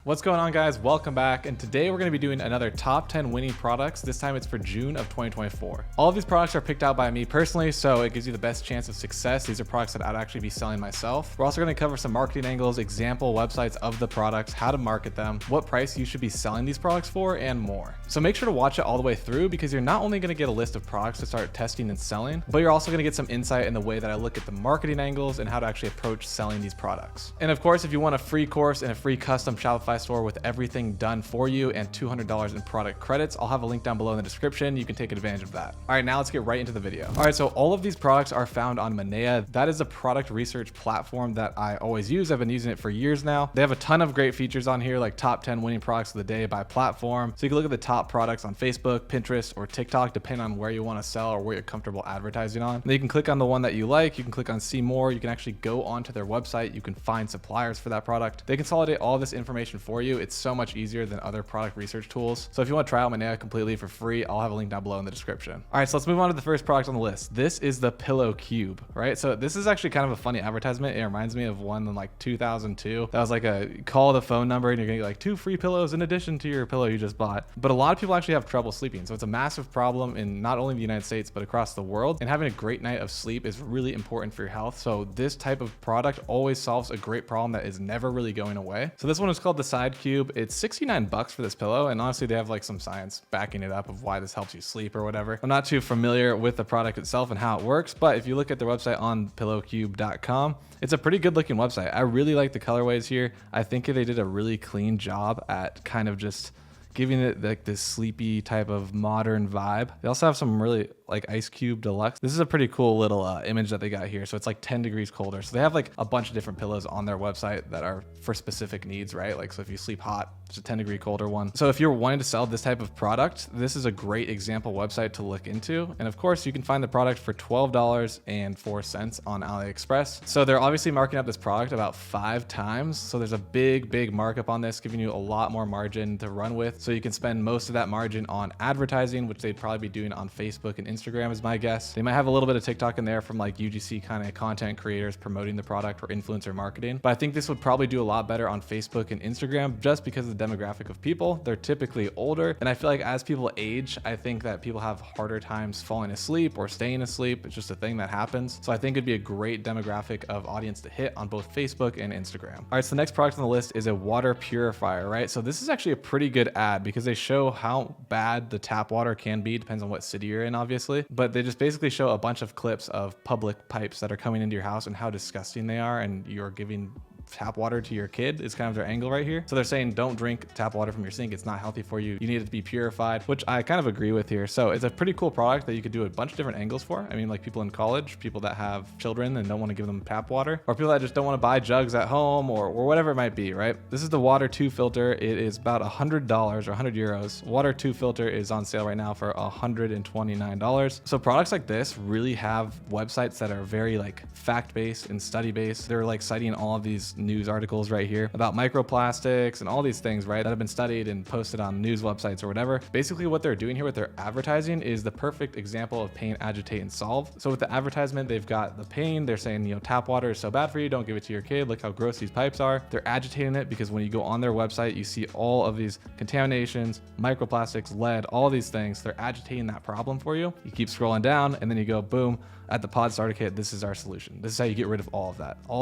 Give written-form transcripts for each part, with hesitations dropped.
What's going on, guys? Welcome back, and today we're going to be doing another top 10 winning products. This time it's for June of 2024. All of these products are picked out by me personally, so it gives you the best chance of success. These are products that I'd actually be selling myself. We're also going to cover some marketing angles, example websites of the products, how to market them, what price you should be selling these products for, and more. So make sure to watch it all the way through, because you're not only going to get a list of products to start testing and selling, but you're also going to get some insight in the way that I look at the marketing angles and how to actually approach selling these products. And of course, if you want a free course and a free custom Shopify store with everything done for you and $200 in product credits, I'll have a link down below in the description. You can take advantage of that. All right, now let's get right into the video. All right, so all of these products are found on Manea. That is a product research platform that I always use. I've been using it for years now. They have a ton of great features on here, like top 10 winning products of the day by platform. So you can look at the top products on Facebook, Pinterest, or TikTok, depending on where you want to sell or where you're comfortable advertising on. Then you can click on the one that you like. You can click on see more. You can actually go onto their website. You can find suppliers for that product. They consolidate all this information for you. It's so much easier than other product research tools. So if you want to try out Manea completely for free, I'll have a link down below in the description. All right, so let's move on to the first product on the list. This is the Pillow Cube, right? So this is actually kind of a funny advertisement. It reminds me of one in like 2002. That was like a call the phone number and you're gonna get like 2 free pillows in addition to your pillow you just bought. But a lot of people actually have trouble sleeping. So it's a massive problem in not only the United States, but across the world. And having a great night of sleep is really important for your health. So this type of product always solves a great problem that is never really going away. So this one is called the Side Cube. It's 69 bucks for this pillow, and honestly they have like some science backing it up of why this helps you sleep or whatever. I'm not too familiar with the product itself and how it works, but if you look at their website on pillowcube.com, it's a pretty good looking website. I really like the colorways here. I think they did a really clean job at kind of just giving it like this sleepy type of modern vibe. They also have some really like Ice Cube Deluxe. This is a pretty cool little image that they got here. So it's like 10 degrees colder. So they have like a bunch of different pillows on their website that are for specific needs, right? Like, so if you sleep hot, it's a 10-degree colder one. So if you're wanting to sell this type of product, this is a great example website to look into. And of course, you can find the product for $12.04 on AliExpress. So they're obviously marking up this product about 5 times. So there's a big markup on this, giving you a lot more margin to run with. So you can spend most of that margin on advertising, which they'd probably be doing on Facebook and Instagram is my guess. They might have a little bit of TikTok in there from like UGC kind of content creators promoting the product or influencer marketing. But I think this would probably do a lot better on Facebook and Instagram just because of the demographic of people. They're typically older. And I feel like as people age, I think that people have harder times falling asleep or staying asleep. It's just a thing that happens. So I think it'd be a great demographic of audience to hit on both Facebook and Instagram. All right, so the next product on the list is a water purifier, right? So this is actually a pretty good ad because they show how bad the tap water can be. Depends on what city you're in, obviously. But they just basically show a bunch of clips of public pipes that are coming into your house and how disgusting they are, and you're giving tap water to your kid is kind of their angle right here. So they're saying don't drink tap water from your sink. It's not healthy for you. You need it to be purified, which I kind of agree with here. So it's a pretty cool product that you could do a bunch of different angles for. I mean, like people in college, people that have children and don't want to give them tap water, or people that just don't want to buy jugs at home or whatever it might be, right? This is the Water 2 filter. It is about $100 or 100 euros. Water 2 filter is on sale right now for $129. So products like this really have websites that are very like fact-based and study-based. They're like citing all of these news articles right here about microplastics and all these things, right, that have been studied and posted on news websites or whatever. Basically what they're doing here with their advertising is the perfect example of pain, agitate, and solve. So with the advertisement, they've got the pain. They're saying, you know, tap water is so bad for you. Don't give it to your kid. Look how gross these pipes are. They're agitating it because when you go on their website, you see all of these contaminations, microplastics, lead, all these things. They're agitating that problem for you. You keep scrolling down and then you go, boom, at the pod starter kit, this is our solution. This is how you get rid of all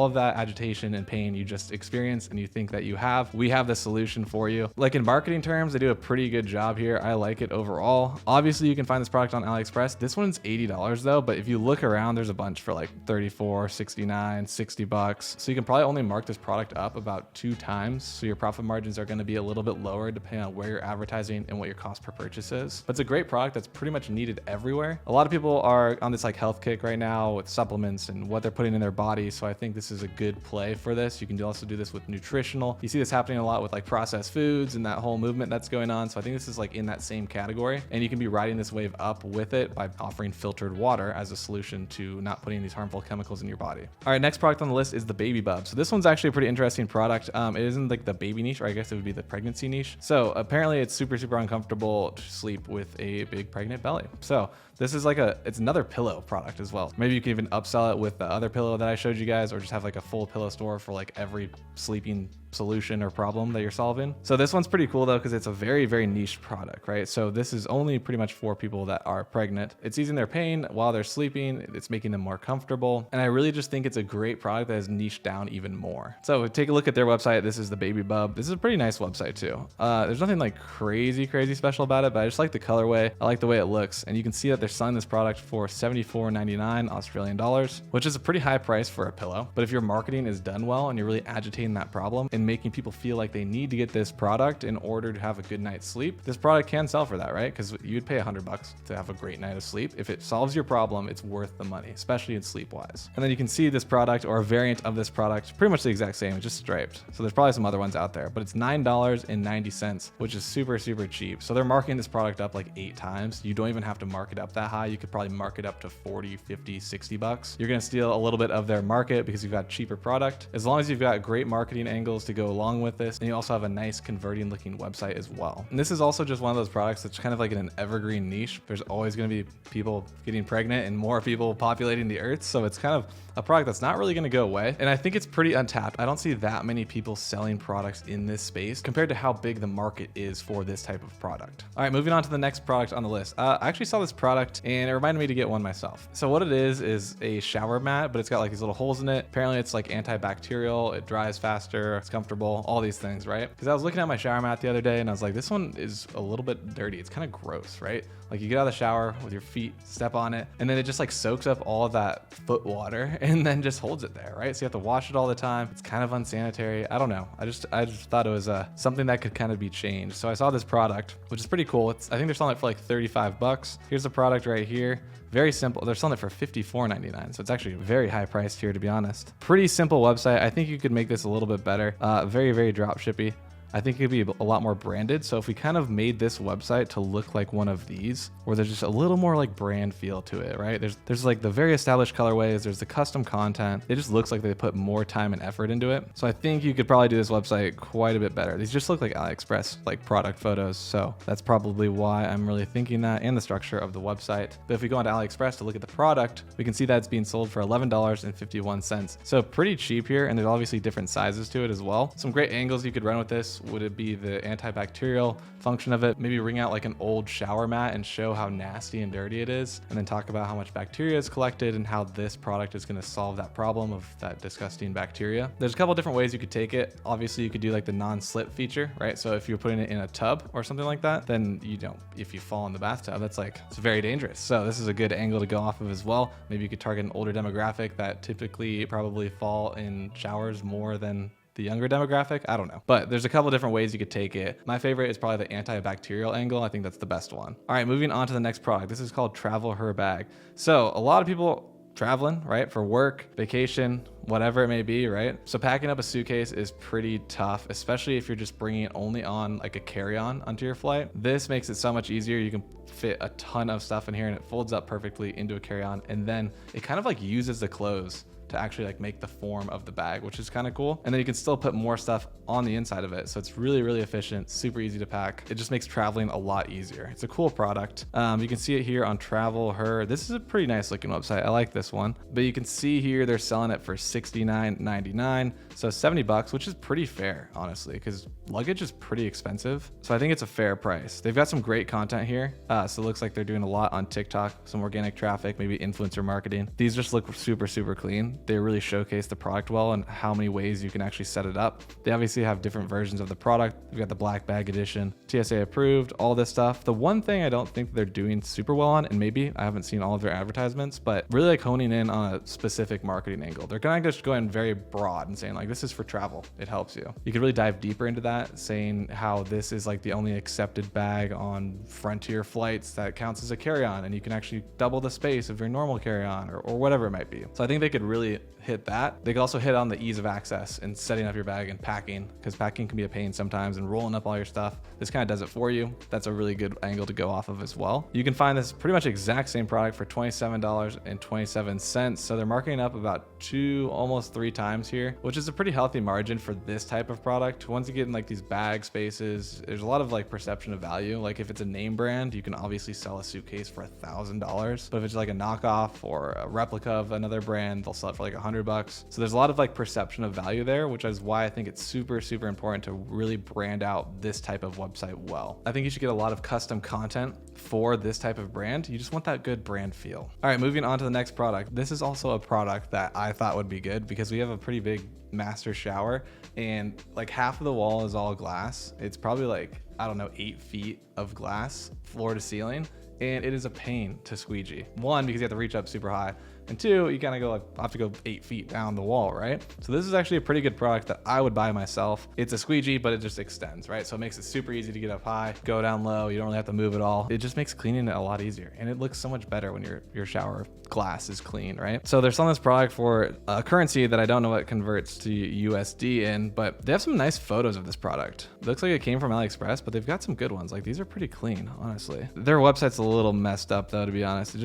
of that agitation and pain you just experience and you think that you have. We have the solution for you. Like in marketing terms, they do a pretty good job here. I like it overall. Obviously you can find this product on AliExpress. This one's $80 though, but if you look around, there's a bunch for like 34, 69, 60 bucks. So you can probably only mark this product up about 2 times. So your profit margins are going to be a little bit lower depending on where you're advertising and what your cost per purchase is. But it's a great product that's pretty much needed everywhere. A lot of people are on this like health kick right now with supplements and what they're putting in their body. So I think this is a good play for this. You can also do this with nutritional. You see this happening a lot with like processed foods and that whole movement that's going on. So I think this is like in that same category, and you can be riding this wave up with it by offering filtered water as a solution to not putting these harmful chemicals in your body. All right, next product on the list is the Baby Bub. So this one's actually a pretty interesting product. It isn't like the baby niche, or I guess it would be the pregnancy niche. So apparently it's super uncomfortable to sleep with a big pregnant belly. So this is like it's another pillow product as well. Maybe you can even upsell it with the other pillow that I showed you guys, or just have like a full pillow store for like every sleeping solution or problem that you're solving. So this one's pretty cool though, because it's a very, very niche product, right? So this is only pretty much for people that are pregnant. It's easing their pain while they're sleeping. It's making them more comfortable. And I really just think it's a great product that has niched down even more. So take a look at their website. This is the Baby Bub. This is a pretty nice website too. There's nothing like crazy special about it, but I just like the colorway. I like the way it looks. And you can see that they're selling this product for $74.99 Australian dollars, which is a pretty high price for a pillow. But if your marketing is done well and you're really agitating that problem and making people feel like they need to get this product in order to have a good night's sleep, this product can sell for that, right? Because you'd pay $100 to have a great night of sleep. If it solves your problem, it's worth the money, especially in sleep wise. And then you can see this product or a variant of this product, pretty much the exact same, it's just striped. So there's probably some other ones out there, but it's $9.90, which is super cheap. So they're marketing this product up like 8 times. You don't even have to mark it up that high. You could probably mark it up to 40, 50, 60 bucks. You're going to steal a little bit of their market because you've got cheaper product. As long as you've got great marketing angles to go along with this, and you also have a nice converting looking website as well. And this is also just one of those products that's kind of like in an evergreen niche. There's always going to be people getting pregnant and more people populating the earth. So it's kind of a product that's not really going to go away. And I think it's pretty untapped. I don't see that many people selling products in this space compared to how big the market is for this type of product. All right, moving on to the next product on the list. I actually saw this product and it reminded me to get one myself. So what it is a shower mat, but it's got like these little holes in it. Apparently it's like antibacterial, it dries faster, it's comfortable, all these things, right? Because I was looking at my shower mat the other day and I was like, this one is a little bit dirty. It's kind of gross, right? Like you get out of the shower with your feet, step on it, and then it just like soaks up all of that foot water and then just holds it there, right? So you have to wash it all the time. It's kind of unsanitary. I don't know. I just thought it was something that could kind of be changed. So I saw this product, which is pretty cool. I think they're selling it for like 35 bucks. Here's the product right here. Very simple. They're selling it for $54.99. So it's actually very high priced here, to be honest. Pretty simple website. I think you could make this a little bit better. Very drop shippy. I think it could be a lot more branded. So if we kind of made this website to look like one of these, where there's just a little more like brand feel to it, right? There's like the very established colorways, there's the custom content. It just looks like they put more time and effort into it. So I think you could probably do this website quite a bit better. These just look like AliExpress, like product photos. So that's probably why I'm really thinking that, and the structure of the website. But if we go onto AliExpress to look at the product, we can see that it's being sold for $11.51. So pretty cheap here. And there's obviously different sizes to it as well. Some great angles you could run with this. Would it be the antibacterial function of it? Maybe wring out like an old shower mat and show how nasty and dirty it is, and then talk about how much bacteria is collected and how this product is going to solve that problem of that disgusting bacteria. There's a couple different ways you could take it. Obviously you could do like the non-slip feature, right? So if you're putting it in a tub or something like that, then you don't, if you fall in the bathtub, that's like, it's very dangerous. So this is a good angle to go off of as well. Maybe you could target an older demographic that typically probably fall in showers more than the younger demographic. I don't know, but there's a couple different ways you could take it. My favorite is probably the antibacterial angle. I think that's the best one. All right, moving on to the next product. This is called Travel Her Bag. So a lot of people traveling, right? For work, vacation, whatever it may be, right? So packing up a suitcase is pretty tough, especially if you're just bringing it only on like a carry-on onto your flight. This makes it so much easier. You can fit a ton of stuff in here and it folds up perfectly into a carry-on. And then it kind of like uses the clothes to actually like make the form of the bag, which is kind of cool. And then you can still put more stuff on the inside of it. So it's really efficient, super easy to pack. It just makes traveling a lot easier. It's a cool product. You can see it here on Travel Her. This is a pretty nice looking website. I like this one, but you can see here they're selling it for $69.99. So 70 bucks, which is pretty fair, honestly, because luggage is pretty expensive. So I think it's a fair price. They've got some great content here. So it looks like they're doing a lot on TikTok, some organic traffic, maybe influencer marketing. These just look super clean. They really showcase the product well and how many ways you can actually set it up. They obviously have different versions of the product. We've got the black bag edition, TSA approved, all this stuff. The one thing I don't think they're doing super well on, and maybe I haven't seen all of their advertisements, but really like honing in on a specific marketing angle. They're kind of just going very broad and saying like, this is for travel. It helps you. You could really dive deeper into that, saying how this is like the only accepted bag on Frontier flights that counts as a carry-on, and you can actually double the space of your normal carry-on or whatever it might be. So I think they could really hit that. They could also hit on the ease of access and setting up your bag and packing, because packing can be a pain sometimes, and rolling up all your stuff. This kind of does it for you. That's a really good angle to go off of as well. You can find this pretty much exact same product for $27.27. So they're marking up about 2, almost 3 times here, which is a pretty healthy margin for this type of product. Once you get in like these bag spaces, there's a lot of like perception of value. Like if it's a name brand, you can obviously sell a suitcase for $1,000, but if it's like a knockoff or a replica of another brand, they'll sell it for like $100. $100. So there's a lot of like perception of value there, which is why I think it's super, super important to really brand out this type of website well. I think you should get a lot of custom content for this type of brand. You just want that good brand feel. All right, moving on to the next product. This is also a product that I thought would be good because we have a pretty big master shower and like half of the wall is all glass. It's probably like, I don't know, 8 feet of glass floor to ceiling. And it is a pain to squeegee. One, because you have to reach up super high. And two, you kind of go like, I have to go 8 feet down the wall, right? So this is actually a pretty good product that I would buy myself. It's a squeegee, but it just extends, right? So it makes it super easy to get up high, go down low. You don't really have to move at all. It just makes cleaning it a lot easier. And it looks so much better when your shower glass is clean, right? So they're selling this product for a currency that I don't know what converts to USD in, but they have some nice photos of this product. It looks like it came from AliExpress, but they've got some good ones. Like these are pretty clean, honestly. Their website's a little messed up though, to be honest.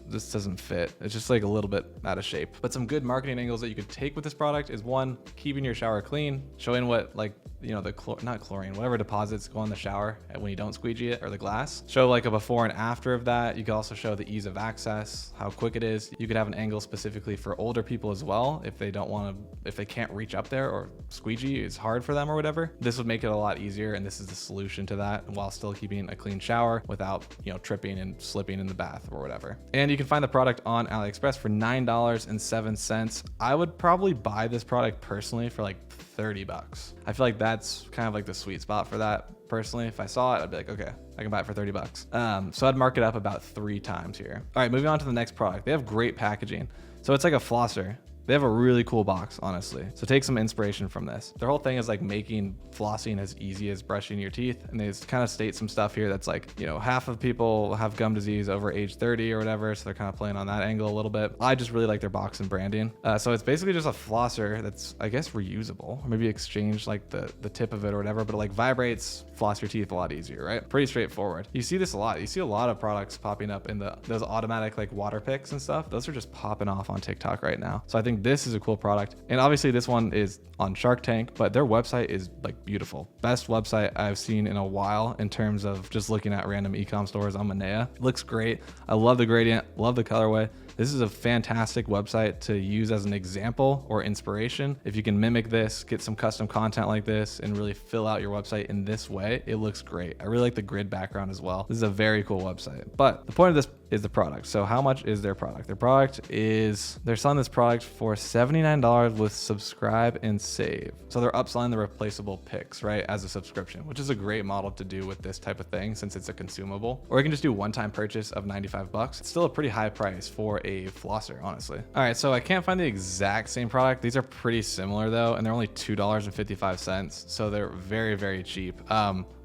This doesn't fit. It's just like a little bit out of shape. But some good marketing angles that you could take with this product is one, keeping your shower clean, showing what like, you know, the not chlorine, whatever deposits go in the shower when you don't squeegee it or the glass. Show like a before and after of that. You can also show the ease of access, how quick it is. You could have an angle specifically for older people as well. If they don't want to, if they can't reach up there or squeegee is hard for them or whatever, this would make it a lot easier. And this is the solution to that while still keeping a clean shower without, you know, tripping and slipping in the bath or whatever. And you can find the product on AliExpress for $9.07. I would probably buy this product personally for like $30. I feel like that's kind of like the sweet spot for that. Personally, if I saw it, I'd be like, okay, I can buy it for $30. So I'd mark it up about 3 times here. All right, moving on to the next product. They have great packaging. So it's like a flosser. They have a really cool box, honestly. So take some inspiration from this. Their whole thing is like making flossing as easy as brushing your teeth. And they kind of state some stuff here that's like, you know, half of people have gum disease over age 30 or whatever. So they're kind of playing on that angle a little bit. I just really like their box and branding. So it's basically just a flosser that's, I guess, reusable, or maybe exchange like the tip of it or whatever, but it like vibrates, floss your teeth a lot easier, right? Pretty straightforward. You see this a lot. You see a lot of products popping up in those automatic like water picks and stuff. Those are just popping off on TikTok right now. So I think this is a cool product. And obviously this one is on Shark Tank, but their website is like beautiful. Best website I've seen in a while in terms of just looking at random e-com stores on Manea. It looks great. I love the gradient, love the colorway. This is a fantastic website to use as an example or inspiration. If you can mimic this, get some custom content like this and really fill out your website in this way, it looks great. I really like the grid background as well. This is a very cool website. But the point of this is the product. So how much is their product? Their product is, they're selling this product for $79 with subscribe and save. So they're upselling the replaceable picks, right, as a subscription, which is a great model to do with this type of thing since it's a consumable. Or you can just do one-time purchase of $95. It's still a pretty high price for a flosser, honestly. All right, so I can't find the exact same product. These are pretty similar though, and they're only $2.55. So they're very, very cheap.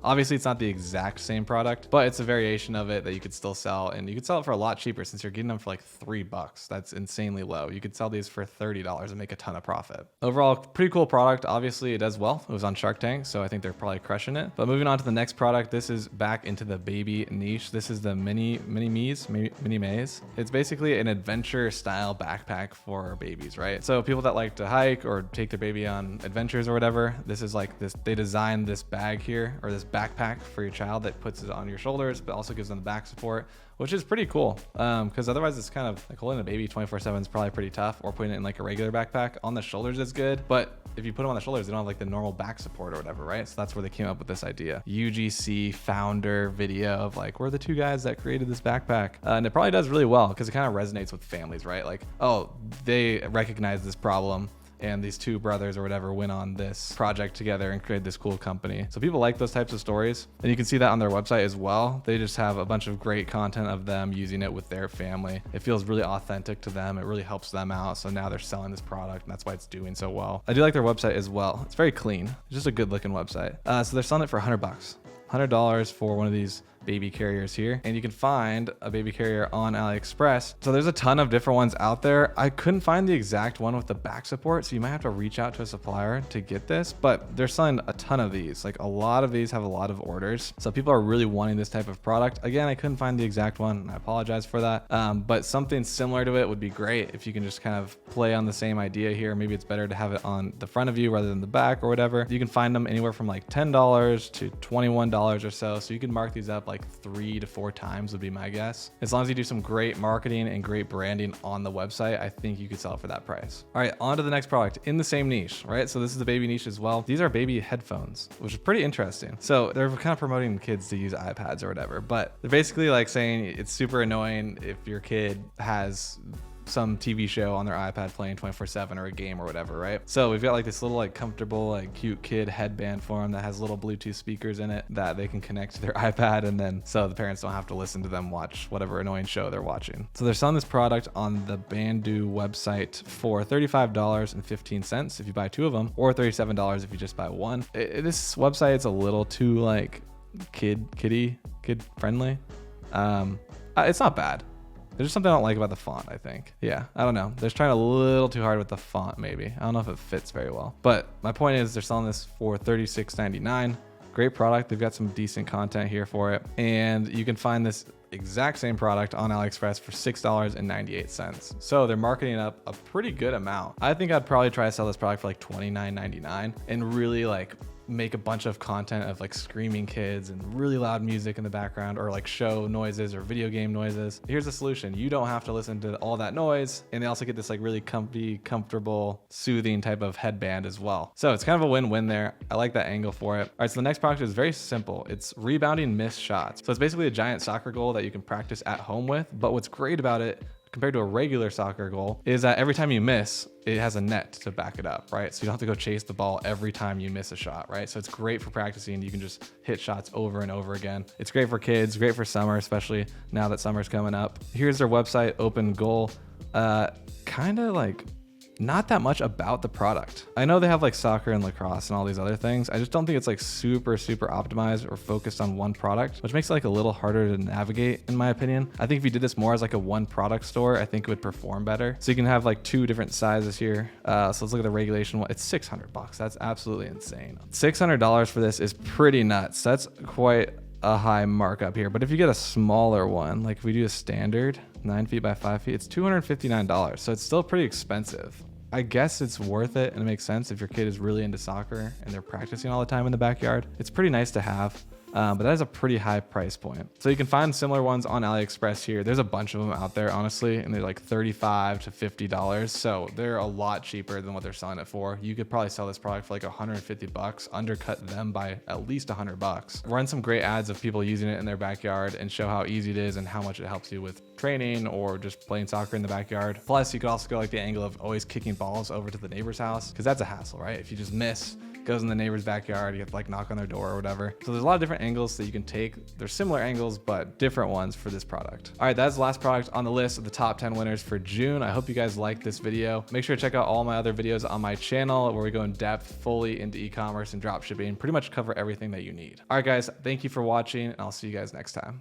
Obviously it's not the exact same product, but it's a variation of it that you could still sell, and you could sell it for a lot cheaper since you're getting them for like $3. That's insanely low. You could sell these for $30 and make a ton of profit. Overall, pretty cool product. Obviously it does well. It was on Shark Tank, so I think they're probably crushing it. But moving on to the next product, this is back into the baby niche. This is the Mini Maze. It's basically an adventure style backpack for babies, right? So people that like to hike or take their baby on adventures or whatever, this is like this, they designed this bag here, or this backpack for your child that puts it on your shoulders, but also gives them the back support, which is pretty cool. Because otherwise it's kind of like holding a baby 24/7 is probably pretty tough, or putting it in like a regular backpack. On the shoulders is good, but if you put them on the shoulders, they don't have like the normal back support or whatever, right? So that's where they came up with this idea. UGC founder video of like, we're the 2 guys that created this backpack. And it probably does really well because it kind of resonates with families, right? Like, oh, they recognize this problem, and these 2 brothers or whatever went on this project together and created this cool company. So people like those types of stories, and you can see that on their website as well. They just have a bunch of great content of them using it with their family. It feels really authentic to them. It really helps them out. So now they're selling this product, and that's why it's doing so well. I do like their website as well. It's very clean. It's just a good looking website. So they're selling it for $100. $100 for one of these baby carriers here, and you can find a baby carrier on AliExpress. So there's a ton of different ones out there. I couldn't find the exact one with the back support, so you might have to reach out to a supplier to get this, but they're selling a ton of these. Like a lot of these have a lot of orders, so people are really wanting this type of product. Again, I couldn't find the exact one, and I apologize for that, but something similar to it would be great if you can just kind of play on the same idea here. Maybe it's better to have it on the front of you rather than the back or whatever. You can find them anywhere from like $10 to $21 or so, so you can mark these up like like 3 to 4 times would be my guess. As long as you do some great marketing and great branding on the website, I think you could sell it for that price. All right, on to the next product in the same niche, right? So this is the baby niche as well. These are baby headphones, which is pretty interesting. So they're kind of promoting kids to use iPads or whatever, but they're basically like saying it's super annoying if your kid has some TV show on their iPad playing 24/7 or a game or whatever, right? So we've got like this little like comfortable like cute kid headband for them that has little Bluetooth speakers in it that they can connect to their iPad, and then so the parents don't have to listen to them watch whatever annoying show they're watching. So they're selling this product on the Bandu website for $35.15 if you buy 2 of them, or $37 if you just buy 1. This website is a little too like kid friendly. It's not bad. There's just something I don't like about the font, I think. Yeah, I don't know. They're trying a little too hard with the font, maybe. I don't know if it fits very well. But my point is they're selling this for $36.99. Great product. They've got some decent content here for it. And you can find this exact same product on AliExpress for $6.98. So they're marketing up a pretty good amount. I think I'd probably try to sell this product for like $29.99 and really like make a bunch of content of like screaming kids and really loud music in the background, or like show noises or video game noises. Here's the solution. You don't have to listen to all that noise. And they also get this like really comfy, comfortable, soothing type of headband as well. So it's kind of a win-win there. I like that angle for it. All right, so the next product is very simple. It's rebounding missed shots. So it's basically a giant soccer goal that you can practice at home with. But what's great about it compared to a regular soccer goal is that every time you miss, it has a net to back it up, right? So you don't have to go chase the ball every time you miss a shot, right? So it's great for practicing. You can just hit shots over and over again. It's great for kids, great for summer, especially now that summer's coming up. Here's their website, Open Goal. Kind of like not that much about the product. I know they have like soccer and lacrosse and all these other things. I just don't think it's like super optimized or focused on one product, which makes it like a little harder to navigate in my opinion. I think if you did this more as like a one product store, I think it would perform better. So you can have like 2 different sizes here. So let's look at the regulation one. It's $600. That's absolutely insane. $600 for this is pretty nuts. That's quite a high markup here. But if you get a smaller one, like if we do a standard 9 feet by 5 feet, it's $259. So it's still pretty expensive. I guess it's worth it and it makes sense if your kid is really into soccer and they're practicing all the time in the backyard. It's pretty nice to have. But that is a pretty high price point. So you can find similar ones on AliExpress here. There's a bunch of them out there, honestly, and they're like $35 to $50. So they're a lot cheaper than what they're selling it for. You could probably sell this product for like $150, undercut them by at least $100. Run some great ads of people using it in their backyard and show how easy it is and how much it helps you with training or just playing soccer in the backyard. Plus, you could also go like the angle of always kicking balls over to the neighbor's house, because that's a hassle, right? If you just miss, goes in the neighbor's backyard, you have to like knock on their door or whatever. So there's a lot of different angles that you can take. There's similar angles, but different ones for this product. All right, that's the last product on the list of the top 10 winners for June. I hope you guys liked this video. Make sure to check out all my other videos on my channel where we go in depth fully into e-commerce and drop shipping, pretty much cover everything that you need. All right, guys, thank you for watching, and I'll see you guys next time.